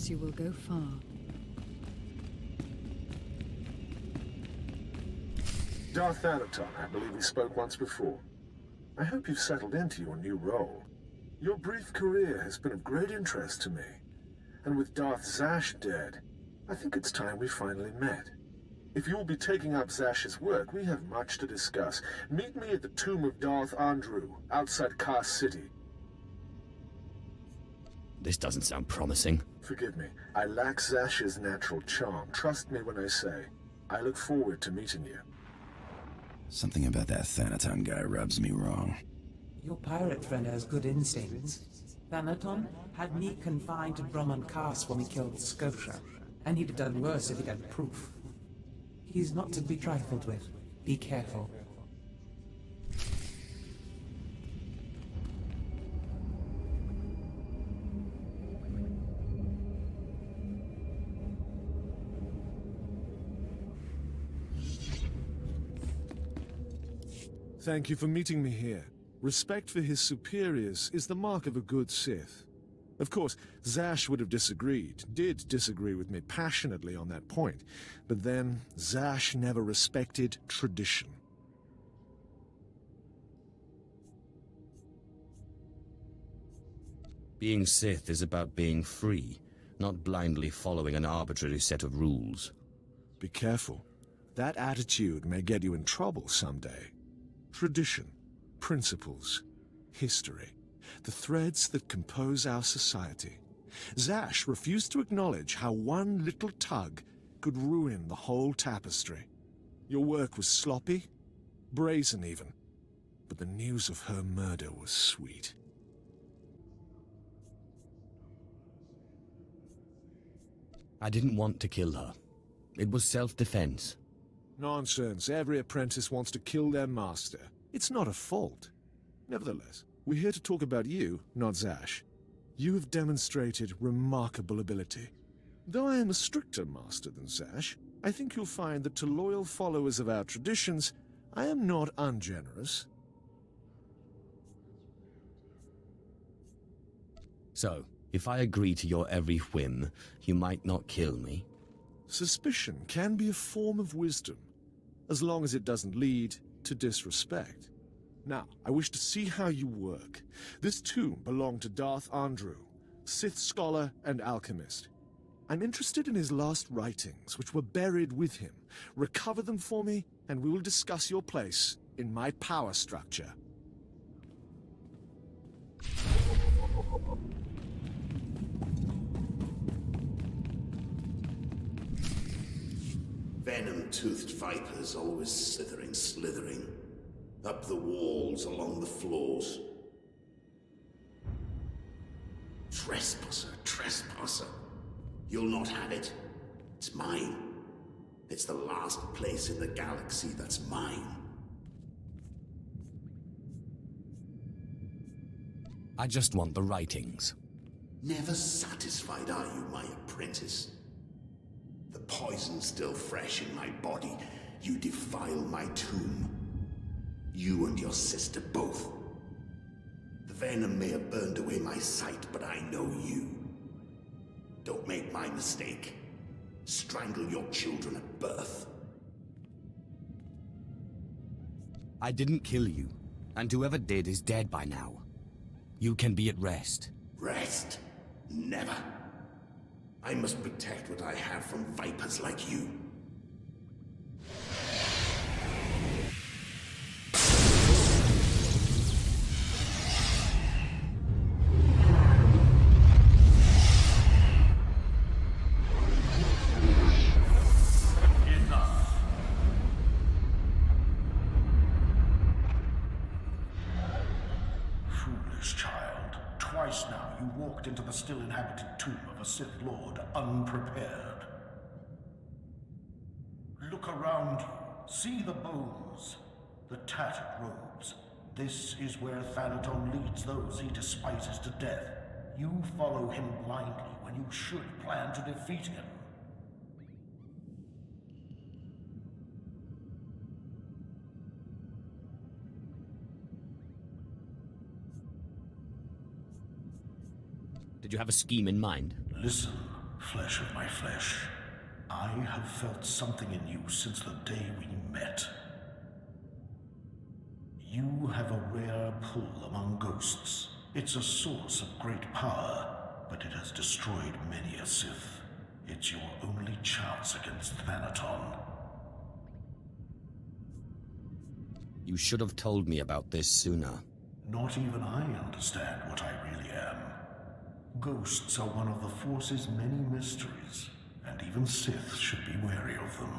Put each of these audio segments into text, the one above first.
chance, you will go far. Darth Thanaton, I believe we spoke once before. I hope you've settled into your new role. Your brief career has been of great interest to me. And with Darth Zash dead, I think it's time we finally met. If you'll be taking up Zash's work, we have much to discuss. Meet me at the tomb of Darth Andrew, outside Kar City. This doesn't sound promising. Forgive me, I lack Zash's natural charm. Trust me when I say, I look forward to meeting you. Something about that Thanaton guy rubs me wrong. Your pirate friend has good instincts. Thanaton had me confined to Brahman Caste when we killed Scotia, and he'd have done worse if he'd had proof. He's not to be trifled with. Be careful. Thank you for meeting me here. Respect for his superiors is the mark of a good Sith. Of course, Zash would have did disagree with me passionately on that point, but then Zash never respected tradition. Being Sith is about being free, not blindly following an arbitrary set of rules. Be careful. That attitude may get you in trouble someday. Tradition, principles, history, the threads that compose our society. Zash refused to acknowledge how one little tug could ruin the whole tapestry. Your work was sloppy, brazen even, but the news of her murder was sweet. I didn't want to kill her. It was self-defense. Nonsense. Every apprentice wants to kill their master. It's not a fault. Nevertheless, we're here to talk about you, not Zash. You have demonstrated remarkable ability. Though I am a stricter master than Zash, I think you'll find that to loyal followers of our traditions, I am not ungenerous. So, if I agree to your every whim, you might not kill me? Suspicion can be a form of wisdom, as long as it doesn't lead to disrespect. Now, I wish to see how you work. This tomb belonged to Darth Andrew, Sith scholar and alchemist. I'm interested in his last writings, which were buried with him. Recover them for me, and we will discuss your place in my power structure. Venom-toothed vipers always slithering, up the walls, along the floors. Trespasser. You'll not have it. It's mine. It's the last place in the galaxy that's mine. I just want the writings. Never satisfied are you, my apprentice? The poison's still fresh in my body. You defile my tomb. You and your sister both. The venom may have burned away my sight, but I know you. Don't make my mistake. Strangle your children at birth. I didn't kill you, and whoever did is dead by now. You can be at rest. Rest? Never. I must protect what I have from vipers like you. Twice now you walked into the still inhabited tomb of a Sith Lord unprepared. Look around you. See the bones, the tattered robes. This is where Thanaton leads those he despises to death. You follow him blindly when you should plan to defeat him. Did you have a scheme in mind? Listen, flesh of my flesh. I have felt something in you since the day we met. You have a rare pull among ghosts. It's a source of great power, but it has destroyed many a Sith. It's your only chance against Thanaton. You should have told me about this sooner. Not even I understand what I really am. Ghosts are one of the Force's many mysteries, and even Sith should be wary of them.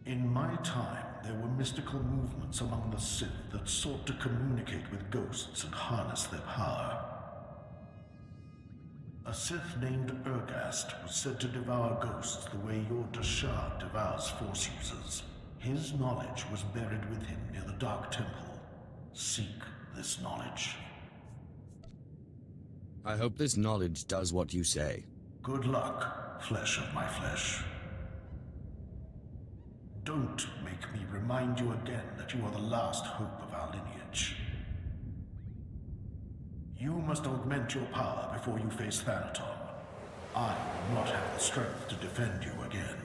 In my time, there were mystical movements among the Sith that sought to communicate with ghosts and harness their power. A Sith named Ergast was said to devour ghosts the way your Dashad devours Force users. His knowledge was buried with him near the Dark Temple. Seek this knowledge. I hope this knowledge does what you say. Good luck, flesh of my flesh. Don't make me remind you again that you are the last hope of our lineage. You must augment your power before you face Thanaton. I will not have the strength to defend you again.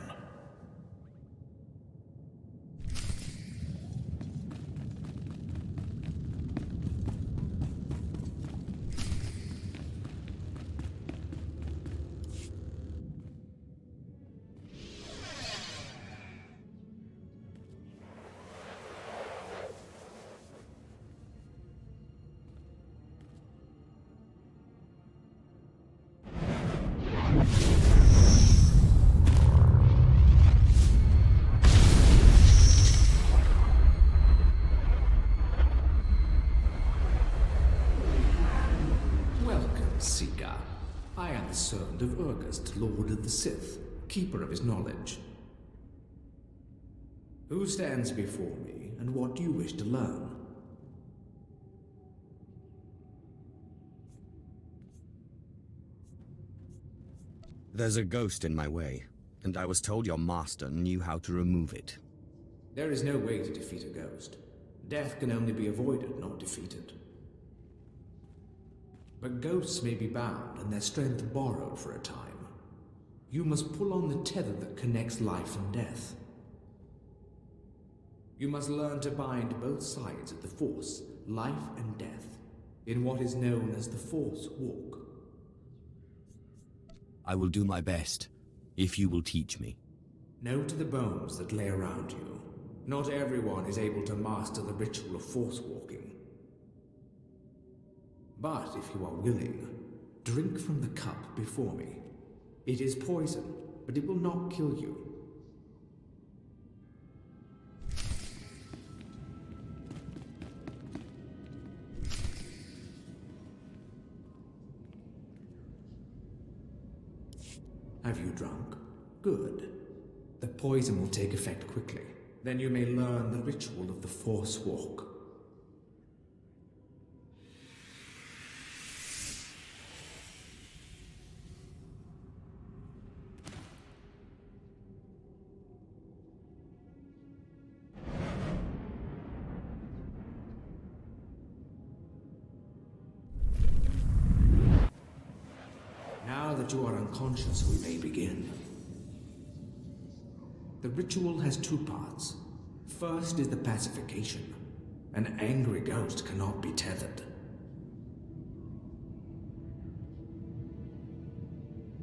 Seeker. I am the servant of Ergast, Lord of the Sith, keeper of his knowledge. Who stands before me, and what do you wish to learn? There's a ghost in my way, and I was told your master knew how to remove it. There is no way to defeat a ghost. Death can only be avoided, not defeated. But ghosts may be bound and their strength borrowed for a time. You must pull on the tether that connects life and death. You must learn to bind both sides of the Force, life and death, in what is known as the Force Walk. I will do my best, if you will teach me. Know to the bones that lay around you. Not everyone is able to master the ritual of Force walking. But if you are willing, drink from the cup before me. It is poison, but it will not kill you. Have you drunk? Good. The poison will take effect quickly. Then you may learn the ritual of the Force Walk. Now that you are unconscious, we may begin. The ritual has two parts. First is the pacification. An angry ghost cannot be tethered.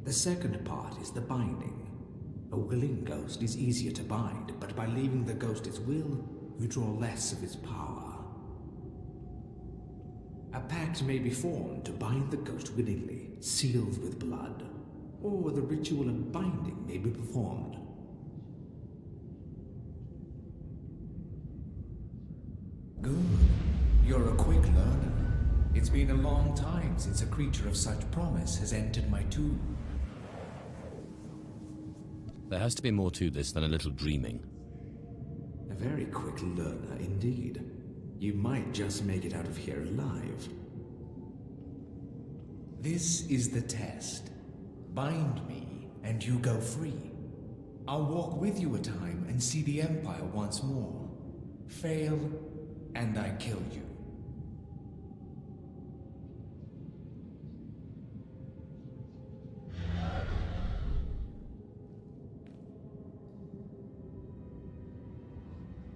The second part is the binding. A willing ghost is easier to bind, but by leaving the ghost its will, you draw less of its power. A pact may be formed to bind the ghost willingly, sealed with blood, or the ritual of binding may be performed. Good. You're a quick learner. It's been a long time since a creature of such promise has entered my tomb. There has to be more to this than a little dreaming. A very quick learner indeed. You might just make it out of here alive. This is the test. Bind me, and you go free. I'll walk with you a time and see the Empire once more. Fail, and I kill you.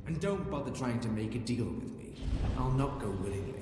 And don't bother trying to make a deal with me. I'll not go willingly.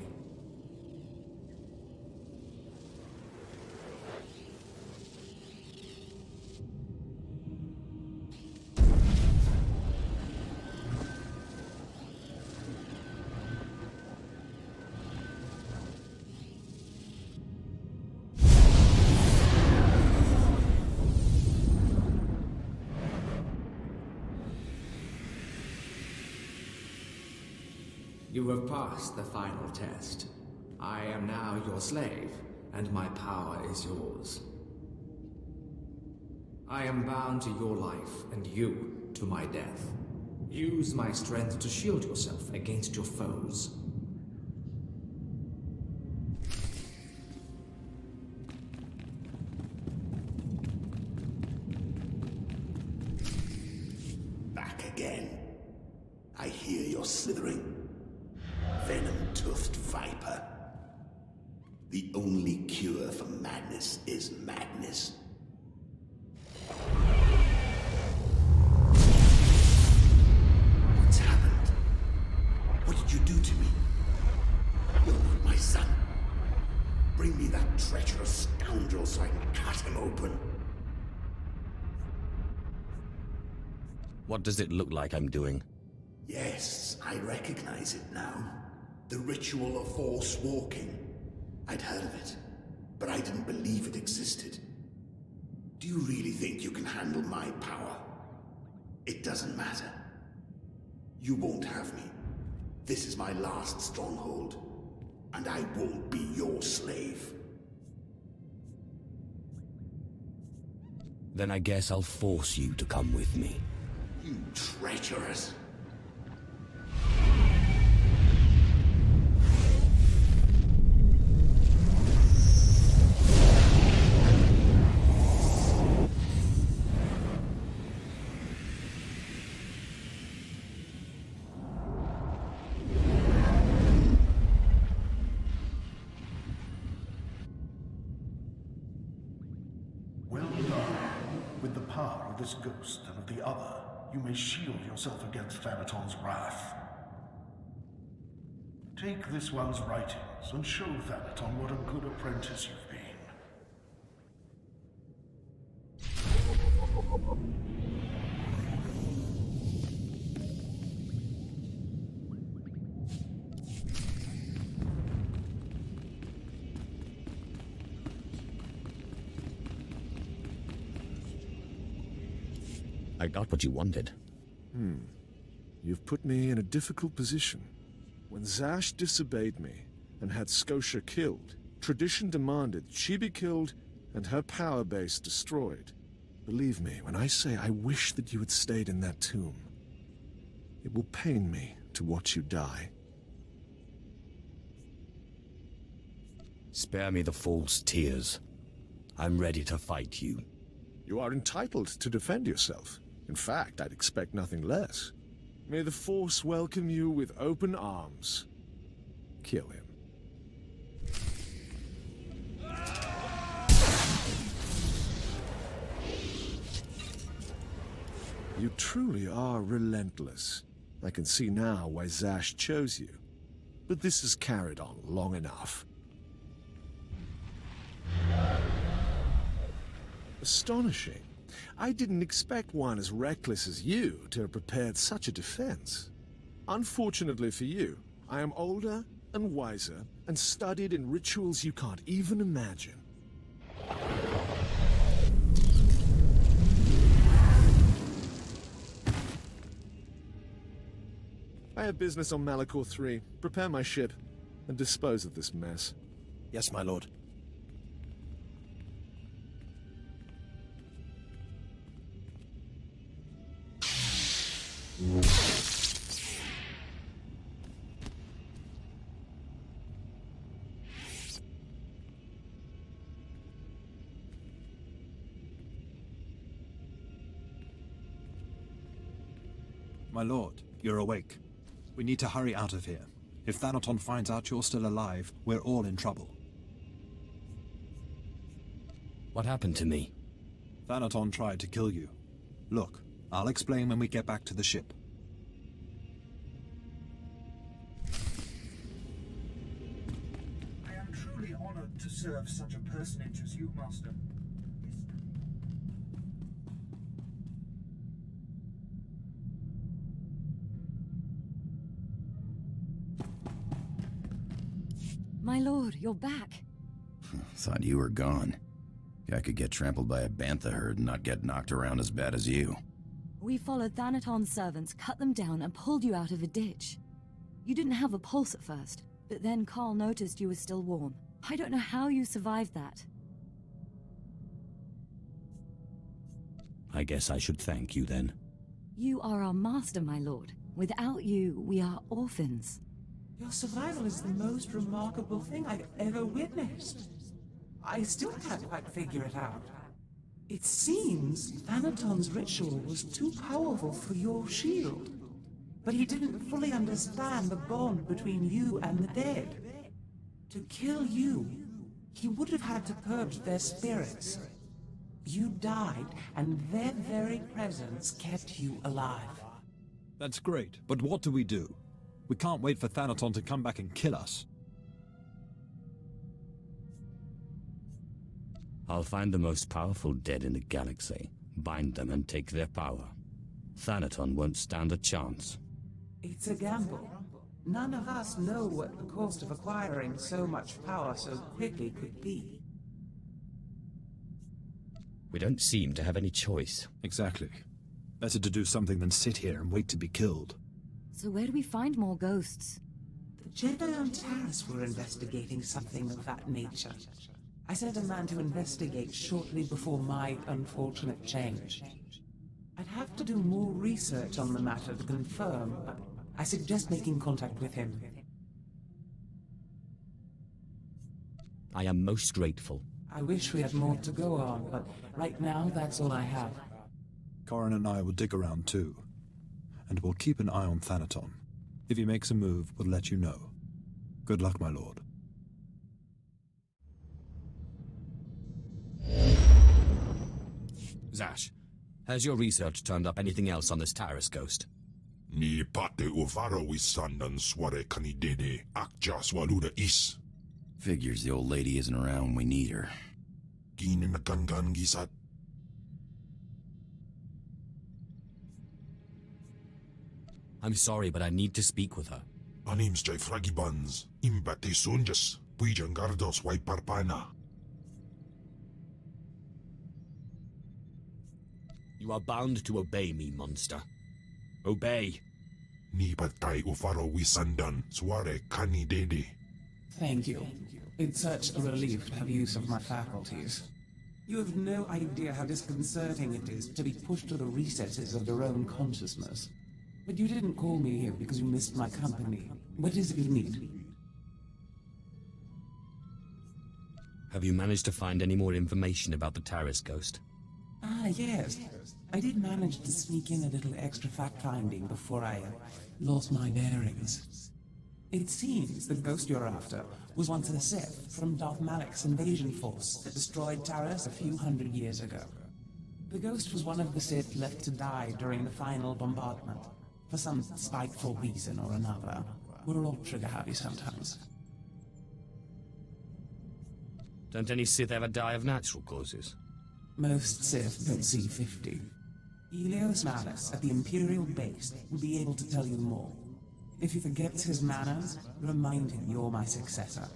You have passed the final test. I am now your slave, and my power is yours. I am bound to your life, and you to my death. Use my strength to shield yourself against your foes. Back again. I hear you're slithering. Venom-toothed viper. The only cure for madness is madness. What's happened? What did you do to me? You're not my son. Bring me that treacherous scoundrel so I can cut him open. What does it look like I'm doing? Yes, I recognize it now. The ritual of force walking. I'd heard of it, but I didn't believe it existed. Do you really think you can handle my power? It doesn't matter. You won't have me. This is my last stronghold, and I won't be your slave. Then I guess I'll force you to come with me. You treacherous... This ghost and of the other, you may shield yourself against Thanaton's wrath. Take this one's writings and show Thanaton what a good apprentice you've been. I got what you wanted. You've put me in a difficult position. When Zash disobeyed me and had Scotia killed, tradition demanded she be killed and her power base destroyed. Believe me when I say I wish that you had stayed in that tomb. It will pain me to watch you die. Spare me the false tears. I'm ready to fight you. You are entitled to defend yourself. In fact, I'd expect nothing less. May the Force welcome you with open arms. Kill him. You truly are relentless. I can see now why Zash chose you. But this has carried on long enough. Astonishing. I didn't expect one as reckless as you to have prepared such a defense. Unfortunately for you, I am older and wiser and studied in rituals you can't even imagine. I have business on Malachor 3. Prepare my ship and dispose of this mess. Yes, my lord. My lord, you're awake. We need to hurry out of here. If Thanaton finds out you're still alive, we're all in trouble. What happened to me? Thanaton tried to kill you. Look, I'll explain when we get back to the ship. serve such a personage as you, Master. My lord, you're back. Thought you were gone. I could get trampled by a bantha herd and not get knocked around as bad as you. We followed Thanaton's servants, cut them down, and pulled you out of a ditch. You didn't have a pulse at first, but then Carl noticed you were still warm. I don't know how you survived that. I guess I should thank you then. You are our master, my lord. Without you, we are orphans. Your survival is the most remarkable thing I've ever witnessed. I still can't quite figure it out. It seems Thanaton's ritual was too powerful for your shield. But he didn't fully understand the bond between you and the dead. To kill you, he would have had to purge their spirits. You died, and their very presence kept you alive. That's great, but what do? We can't wait for Thanaton to come back and kill us. I'll find the most powerful dead in the galaxy, bind them and take their power. Thanaton won't stand a chance. It's a gamble. None of us know what the cost of acquiring so much power so quickly could be. We don't seem to have any choice. Exactly. Better to do something than sit here and wait to be killed. So where do we find more ghosts? The Jedi on Taris were investigating something of that nature. I sent a man to investigate shortly before my unfortunate change. I'd have to do more research on the matter to confirm, but I suggest making contact with him. I am most grateful. I wish we had more to go on, but right now that's all I have. Corrin and I will dig around too. And we'll keep an eye on Thanaton. If he makes a move, we'll let you know. Good luck, my lord. Zash, has your research turned up anything else on this Taris ghost? Ni pate uvaro wisandan sware kanidede akja swaluda is. Figures the old lady isn't around when we need her. Gininagangan gisat. I'm sorry, but I need to speak with her. Anims jay fragibans, imbate sunjas, puijangardos waiparpana. You are bound to obey me, monster. Obey. Ni patay ufaro wisandan sware kanidede. Thank you. It's such a relief to have use of my faculties. You have no idea how disconcerting it is to be pushed to the recesses of your own consciousness. But you didn't call me here because you missed my company. What is it you need? Have you managed to find any more information about the Taris ghost? Ah, yes. I did manage to sneak in a little extra fact-finding before I lost my bearings. It seems the ghost you're after was once a Sith from Darth Malak's invasion force that destroyed Taris a few hundred years ago. The ghost was one of the Sith left to die during the final bombardment, for some spiteful reason or another. We're all trigger-happy sometimes. Don't any Sith ever die of natural causes? Most Sith don't see 50. Elios Malus at the Imperial base will be able to tell you more. If he forgets his manners, remind him you're my successor.